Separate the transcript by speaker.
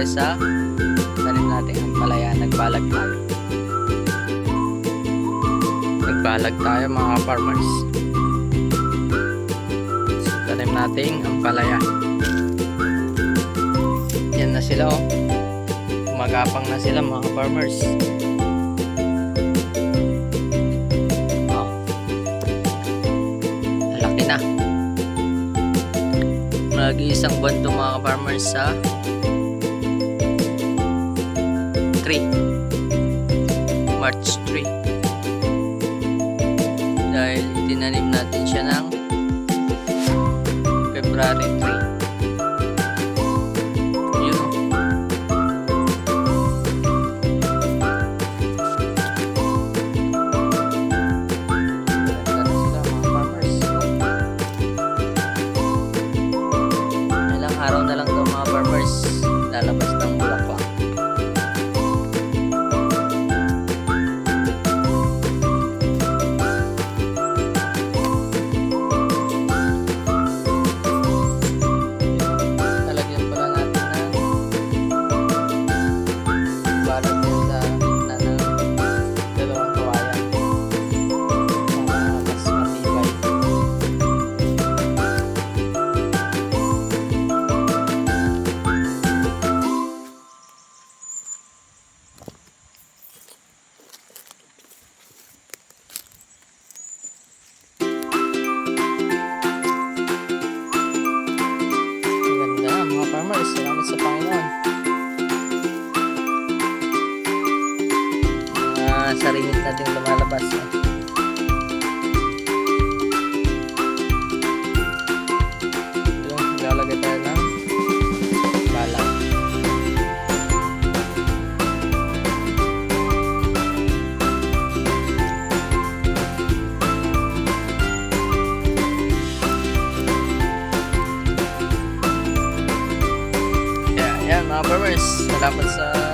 Speaker 1: tayo sa tanim natin ang palaya. Nagbalag tayo mga farmers. So, tanim natin ang palaya. Yan na sila oh. Gumagapang na sila mga farmers. Oh. Malaki na. Mag-iisang buwan to mga farmers sa 3 March 3 dahil tinanim natin siya ng February 3. Araw na lang daw mga farmers lalabas ng bulaklak. Talagyan pala natin ng balat din sa gitna ng dalawang kawayan para mas matibay. Farmers, salamat sa Panginoon. Sarihin natin lumalabas. Yung lalagay tayo ng balag. Yan mga farmers, salamat sa